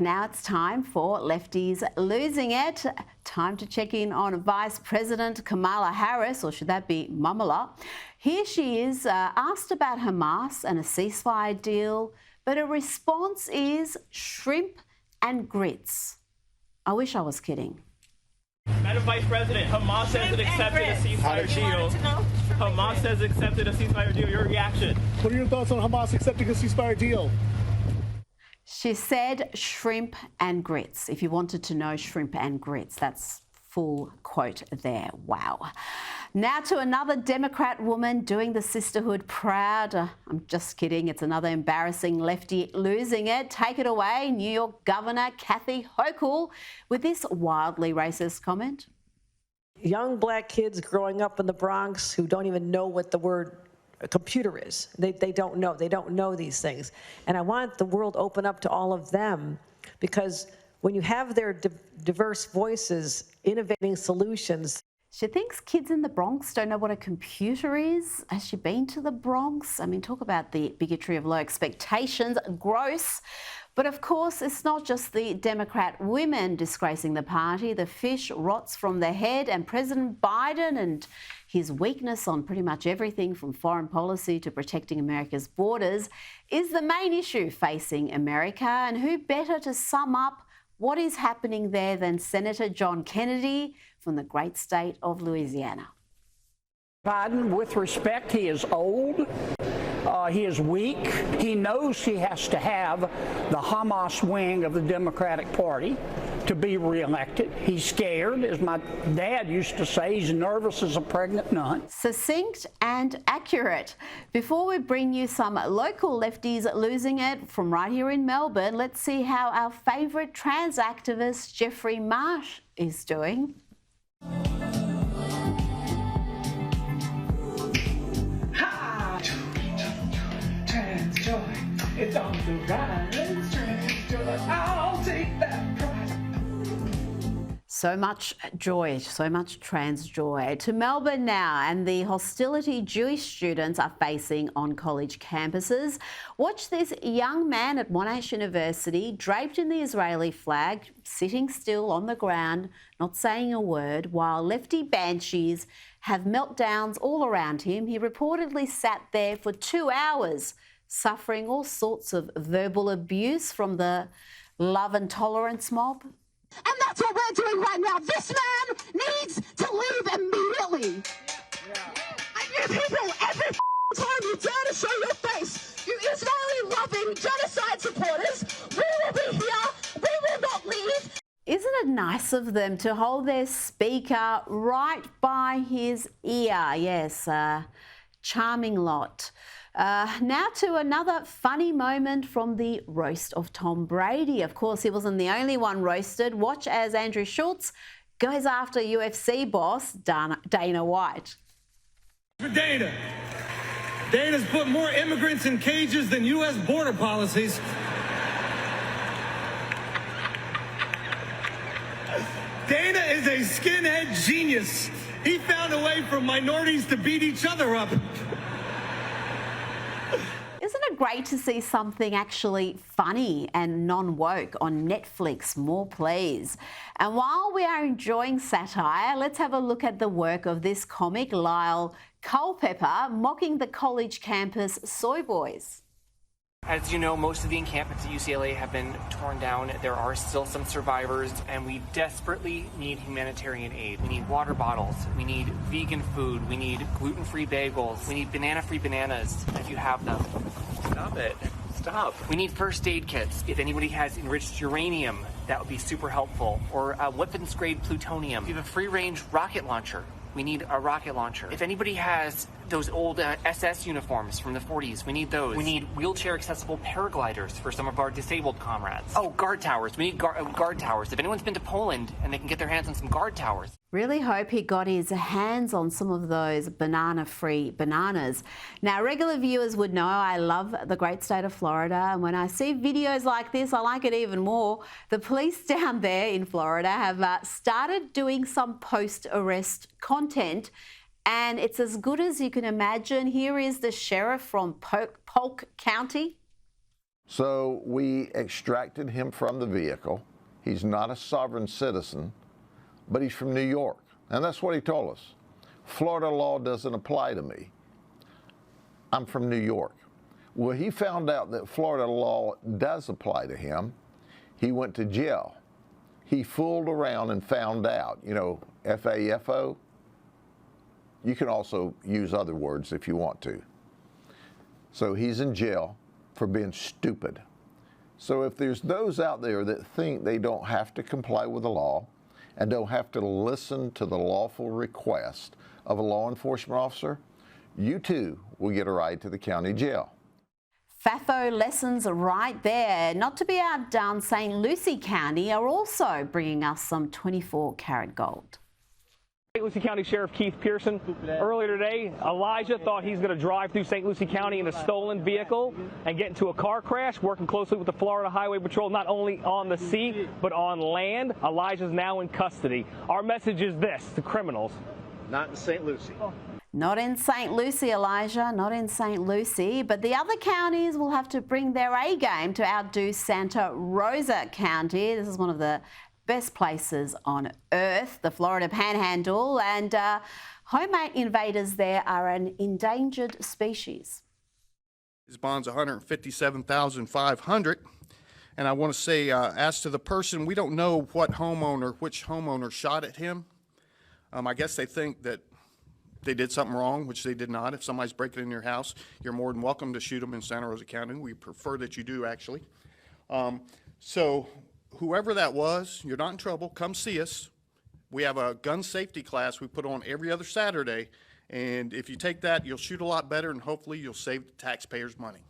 Now it's time for Lefties Losing It. Time to check in on Vice President Kamala Harris, or should that be Mamala? Here she is, asked about Hamas and a ceasefire deal, but her response is shrimp and grits. I wish I was kidding. Madam Vice President, Hamas says it accepted a ceasefire deal. Hamas says it accepted a ceasefire deal. Your reaction? What are your thoughts on Hamas accepting a ceasefire deal? She said shrimp and grits. If you wanted to know shrimp and grits, that's full quote there. Wow. Now to another Democrat woman doing the sisterhood proud. I'm just kidding. It's another embarrassing lefty losing it. Take it away, New York Governor Kathy Hochul with this wildly racist comment. Young black kids growing up in the Bronx who don't even know what the word a computer is. They don't know. They don't know these things. And I want the world open up to all of them, because when you have their diverse voices innovating solutions. She thinks kids in the Bronx don't know what a computer is. Has she been to the Bronx? I mean, talk about the bigotry of low expectations. Gross. But of course, it's not just the Democrat women disgracing the party. The fish rots from the head, and President Biden and his weakness on pretty much everything from foreign policy to protecting America's borders is the main issue facing America. And who better to sum up what is happening there than Senator John Kennedy from the great state of Louisiana? Biden, with respect, he is old. He is weak. He knows he has to have the Hamas wing of the Democratic Party to be reelected. He's scared, as my dad used to say. He's nervous as a pregnant nun. Succinct and accurate. Before we bring you some local lefties losing it from right here in Melbourne, let's see how our favourite trans activist Jeffrey Marsh is doing. It's on the rise, trans joy. I'll take that prize. So much joy, so much trans joy. To Melbourne now, and the hostility Jewish students are facing on college campuses. Watch this young man at Monash University, draped in the Israeli flag, sitting still on the ground, not saying a word, while lefty banshees have meltdowns all around him. He reportedly sat there for 2 hours, suffering all sorts of verbal abuse from the love and tolerance mob. And that's what we're doing right now. This man needs to leave immediately. And you people, every time you dare to show your face, you Israeli-loving genocide supporters, we will be here. We will not leave. Isn't it nice of them to hold their speaker right by his ear? Yes, charming lot. Now to another funny moment from the roast of Tom Brady. Of course, he wasn't the only one roasted. Watch as Andrew Schultz goes after UFC boss Dana White. For Dana. Dana's put more immigrants in cages than U.S. border policies. Dana is a skinhead genius. He found a way for minorities to beat each other up. Isn't it great to see something actually funny and non-woke on Netflix? More please. And while we are enjoying satire, let's have a look at the work of this comic, Lyle Culpepper, mocking the college campus soy boys. As you know, most of the encampments at UCLA have been torn down. There are still some survivors, and we desperately need humanitarian aid. We need water bottles. We need vegan food. We need gluten-free bagels. We need banana-free bananas, if you have them. Stop it. Stop. We need first aid kits. If anybody has enriched uranium, that would be super helpful. Or weapons-grade plutonium. If you have a free-range rocket launcher, we need a rocket launcher. If anybody has those old SS uniforms from the 40s, we need those. We need wheelchair-accessible paragliders for some of our disabled comrades. Oh, guard towers. We need guard towers. If anyone's been to Poland and they can get their hands on some guard towers. Really hope he got his hands on some of those banana-free bananas. Now, regular viewers would know I love the great state of Florida, and when I see videos like this, I like it even more. The police down there in Florida have started doing some post-arrest content, and it's as good as you can imagine. Here is the sheriff from Polk County. So we extracted him from the vehicle. He's not a sovereign citizen, but he's from New York. And that's what he told us. Florida law doesn't apply to me. I'm from New York. Well, he found out that Florida law does apply to him. He went to jail. He fooled around and found out, you know, FAFO. You can also use other words if you want to. So he's in jail for being stupid. So if there's those out there that think they don't have to comply with the law and don't have to listen to the lawful request of a law enforcement officer, you too will get a ride to the county jail. FAFO lessons right there. Not to be outdone, St. Lucie County are also bringing us some 24-karat gold. St. Lucie County Sheriff Keith Pearson, earlier today, Elijah thought he's going to drive through St. Lucie County in a stolen vehicle and get into a car crash, working closely with the Florida Highway Patrol, not only on the sea, but on land. Elijah's now in custody. Our message is this to criminals. Not in St. Lucie. Not in St. Lucie, Elijah, not in St. Lucie, but the other counties will have to bring their A game to outdo Santa Rosa County. This is one of the best places on earth, the Florida Panhandle, and home invaders there are an endangered species. His bond's $157,500, and I want to say, as to the person, we don't know which homeowner shot at him. I guess they think that they did something wrong, which they did not. If somebody's breaking in your house, you're more than welcome to shoot them in Santa Rosa County. We prefer that you do, actually. So whoever that was, you're not in trouble. Come see us. We have a gun safety class we put on every other Saturday, and if you take that, you'll shoot a lot better, and hopefully you'll save the taxpayers money.